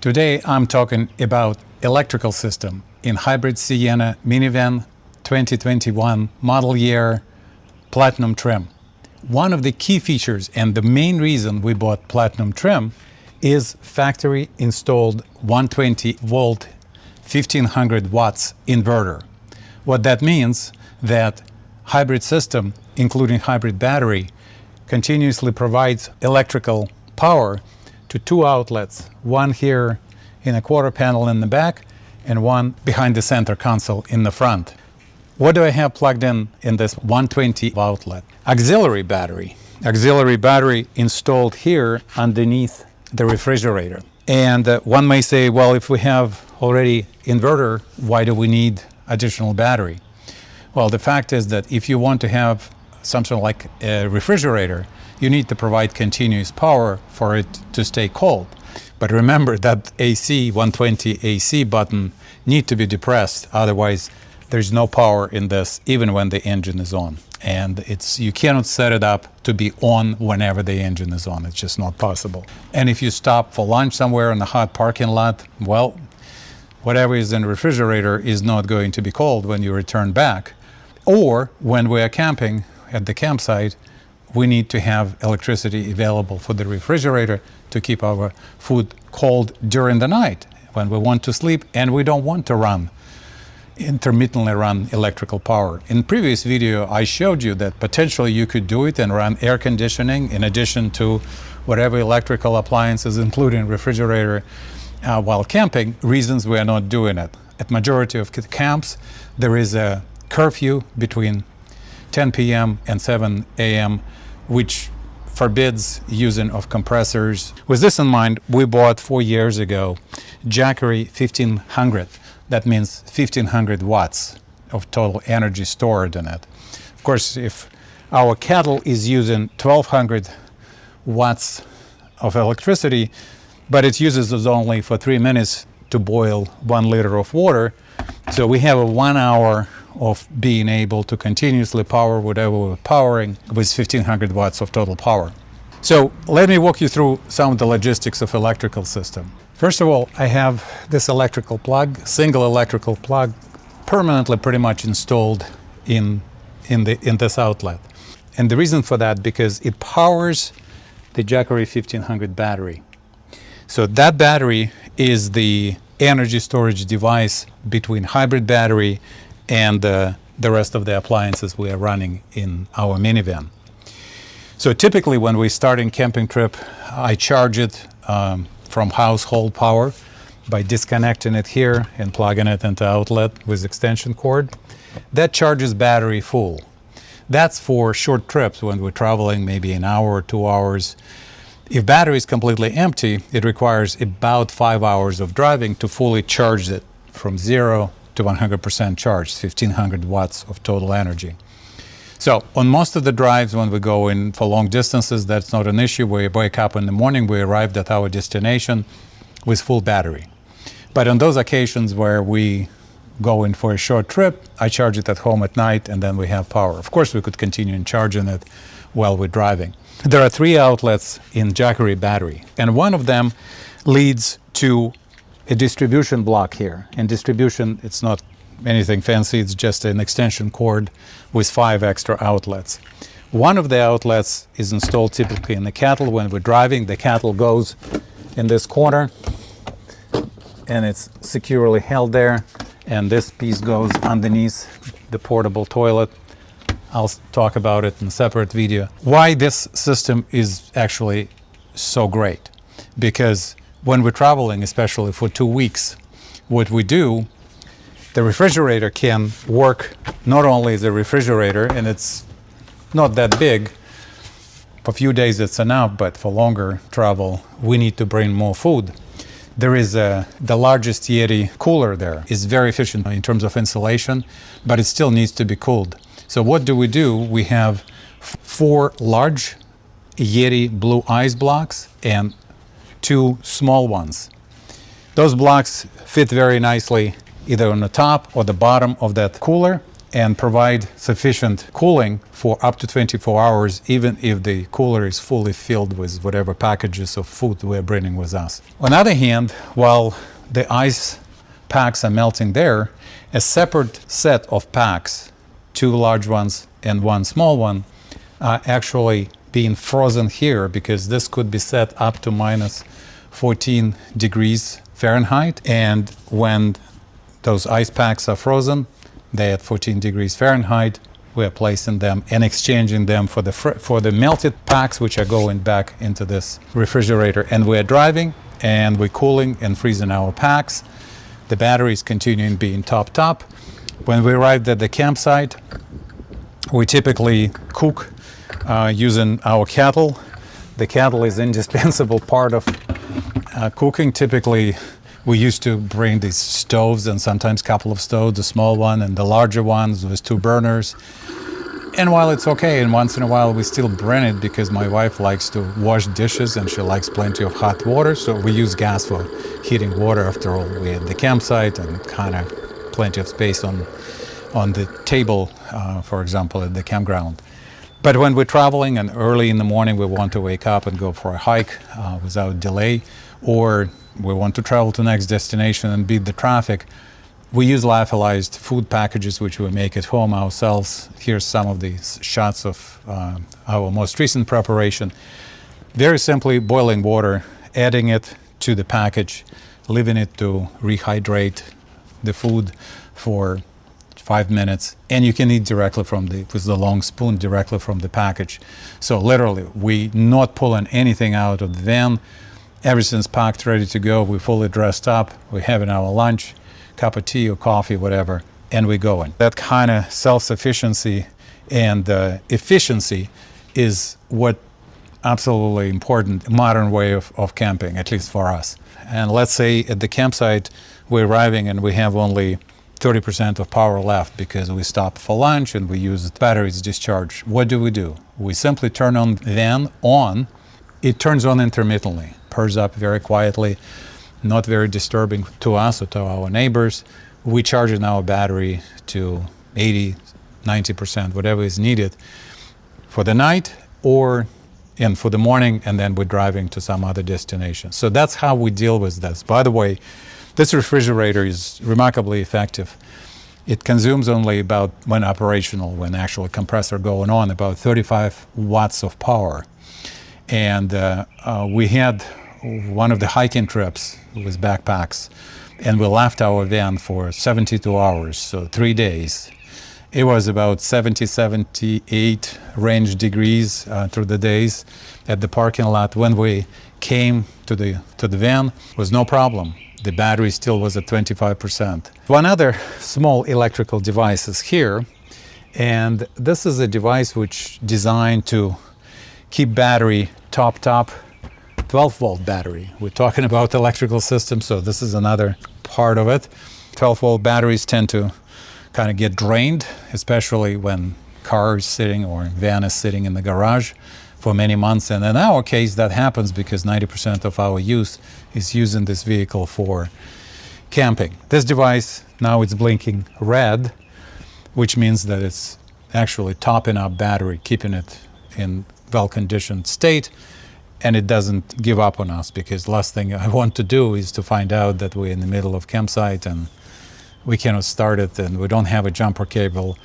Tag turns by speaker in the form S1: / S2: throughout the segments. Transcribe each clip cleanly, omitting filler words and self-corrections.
S1: Today I'm talking about electrical system in hybrid Sienna Minivan 2021 model year platinum trim. One of the key features and the main reason we bought platinum trim is factory installed 120 volt 1500 watts inverter. What that means that hybrid system, including hybrid battery, continuously provides electrical power to two outlets, one here in a quarter panel in the back and one behind the center console in the front. What do I have plugged in this 120 outlet? Auxiliary battery installed here underneath the refrigerator. And one may say, well, if we have already inverter, why do we need additional battery? Well, the fact is that if you want to have something like a refrigerator, you need to provide continuous power for it to stay cold. But remember that AC, 120 AC button need to be depressed, otherwise there's no power in this even when the engine is on. And you cannot set it up to be on whenever the engine is on. It's just not possible. And if you stop for lunch somewhere in a hot parking lot, well, whatever is in the refrigerator is not going to be cold when you return back. Or when we are camping at the campsite, we need to have electricity available for the refrigerator to keep our food cold during the night when we want to sleep and we don't want to intermittently run electrical power. In previous video, I showed you that potentially you could do it and run air conditioning in addition to whatever electrical appliances, including refrigerator, while camping. Reasons we are not doing it. At majority of camps, there is a curfew between 10 p.m. and 7 a.m., which forbids using of compressors. With this in mind, we bought 4 years ago Jackery 1500. That means 1500 watts of total energy stored in it. Of course, if our kettle is using 1200 watts of electricity, but it uses us only for 3 minutes to boil 1 liter of water, so we have a 1 hour of being able to continuously power whatever we're powering with 1500 watts of total power. So let me walk you through some of the logistics of electrical system. First of all, I have this electrical plug, single electrical plug, permanently pretty much installed in this outlet. And the reason for that, because it powers the Jackery 1500 battery. So that battery is the energy storage device between hybrid battery and the rest of the appliances we are running in our minivan. So typically when we start in camping trip, I charge it from household power by disconnecting it here and plugging it into outlet with extension cord. That charges battery full. That's for short trips when we're traveling maybe an hour or 2 hours. If battery is completely empty, it requires about 5 hours of driving to fully charge it from 0 to 100% charged, 1500 watts of total energy. So on most of the drives when we go in for long distances, that's not an issue. We wake up in the morning, we arrived at our destination with full battery. But on those occasions where we go in for a short trip, I charge it at home at night and then we have power. Of course, we could continue charging it while we're driving. There are 3 outlets in Jackery battery, and one of them leads to a distribution block here. And distribution, it's not anything fancy, it's just an extension cord with 5 extra outlets. One of the outlets is installed typically in the kettle. When we're driving, the kettle goes in this corner and it's securely held there, and this piece goes underneath the portable toilet. I'll talk about it in a separate video. Why this system is actually so great? Because when we're traveling, especially for 2 weeks, what we do, the refrigerator can work not only as a refrigerator, and it's not that big. For a few days it's enough, but for longer travel, we need to bring more food. There is the largest Yeti cooler there. It's very efficient in terms of insulation, but it still needs to be cooled. So what do? We have 4 large Yeti blue ice blocks and 2 small ones. Those blocks fit very nicely either on the top or the bottom of that cooler, and provide sufficient cooling for up to 24 hours, even if the cooler is fully filled with whatever packages of food we're bringing with us. On the other hand, while the ice packs are melting there, a separate set of packs, 2 large ones and 1 small one, are actually being frozen here, because this could be set up to minus 14 degrees Fahrenheit. And when those ice packs are frozen, they're at 14 degrees Fahrenheit. We are placing them and exchanging them for the melted packs, which are going back into this refrigerator. And we're driving and we're cooling and freezing our packs. The battery is continuing being topped up. When we arrived at the campsite, we typically cook using our kettle. The kettle is an indispensable part of cooking. Typically, we used to bring these stoves, and sometimes a couple of stoves, the small one and the larger ones with 2 burners. And while it's okay, and once in a while we still burn it, because my wife likes to wash dishes and she likes plenty of hot water, so we use gas for heating water. After all, we had the campsite and kind of plenty of space on the table, for example, at the campground. But when we're traveling and early in the morning we want to wake up and go for a hike without delay, or we want to travel to the next destination and beat the traffic, we use lyophilized food packages, which we make at home ourselves. Here's some of the shots of our most recent preparation. Very simply, boiling water, adding it to the package, leaving it to rehydrate the food for 5 minutes, and you can eat directly with the long spoon directly from the package. So literally, we not pulling anything out of the van. Everything's packed, ready to go. We're fully dressed up. We're having our lunch, cup of tea or coffee, whatever, and we're going. That kind of self-sufficiency and efficiency is what absolutely important modern way of camping, at least for us. And let's say at the campsite we're arriving and we have only 30% of power left because we stopped for lunch and we used batteries discharge. What do? We simply turn on the van on. It turns on intermittently, purrs up very quietly, not very disturbing to us or to our neighbors. We charge in our battery to 80, 90%, whatever is needed for the night and for the morning, and then we're driving to some other destination. So that's how we deal with this. By the way, this refrigerator is remarkably effective. It consumes only about, when operational, when actual compressor going on, about 35 watts of power. And we had one of the hiking trips with backpacks, and we left our van for 72 hours, so 3 days. It was about 70, 78 range degrees through the days at the parking lot. When we came to the van, was no problem. The battery still was at 25%. One other small electrical device is here, and this is a device which designed to keep battery topped up. 12-volt battery. We're talking about electrical systems, so this is another part of it. 12-volt batteries tend to kind of get drained, especially when car is sitting or van is sitting in the garage for many months. And in our case, that happens because 90% of our use is using this vehicle for camping. This device, now it's blinking red, which means that it's actually topping up battery, keeping it in well-conditioned state, and it doesn't give up on us, because last thing I want to do is to find out that we're in the middle of campsite and we cannot start it and we don't have a jumper cable.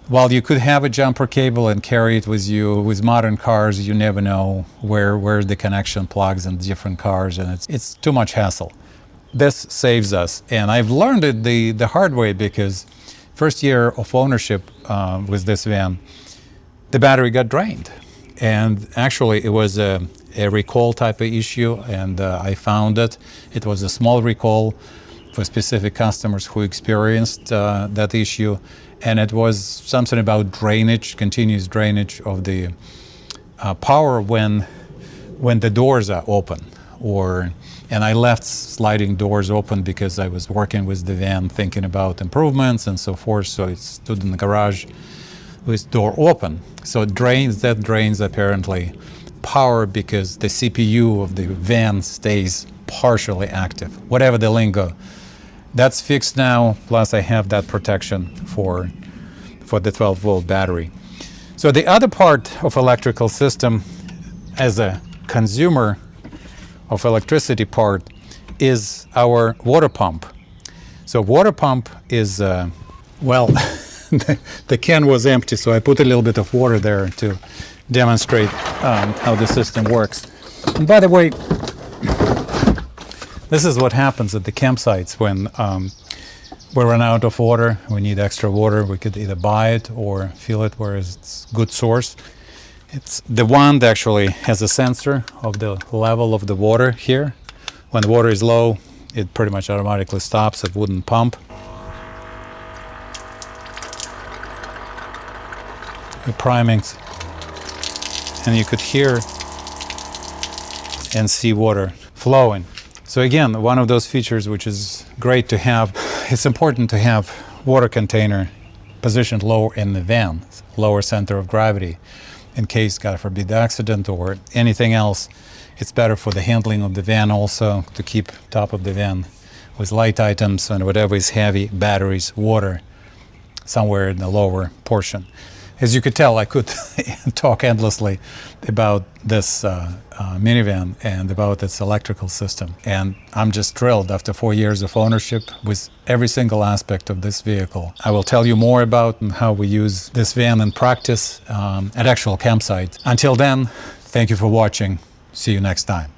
S1: While you could have a jumper cable and carry it with you, with modern cars, you never know where the connection plugs in different cars, and it's too much hassle. This saves us, and I've learned it the hard way, because first year of ownership with this van, the battery got drained. And actually it was a recall type of issue, and I found it. It was a small recall for specific customers who experienced that issue, and it was something about drainage, continuous drainage of the power when the doors are open, and I left sliding doors open because I was working with the van, thinking about improvements and so forth, so it stood in the garage with door open. So it drains apparently power, because the CPU of the van stays partially active, whatever the lingo. That's fixed now, plus I have that protection for for the 12-volt battery. So the other part of electrical system as a consumer of electricity part is our water pump. So water pump is, well, the can was empty, so I put a little bit of water there to demonstrate how the system works. And by the way, this is what happens at the campsites when we run out of water, we need extra water. We could either buy it or fill it where it's good source. It's the wand actually has a sensor of the level of the water here. When the water is low, it pretty much automatically stops. It wouldn't pump. The primings, and you could hear and see water flowing. So again, one of those features which is great to have. It's important to have water container positioned lower in the van, lower center of gravity, in case, God forbid, accident or anything else. It's better for the handling of the van also, to keep top of the van with light items and whatever is heavy, batteries, water, somewhere in the lower portion. As you could tell, I could talk endlessly about this minivan and about its electrical system. And I'm just thrilled after 4 years of ownership with every single aspect of this vehicle. I will tell you more about how we use this van in practice at actual campsites. Until then, thank you for watching. See you next time.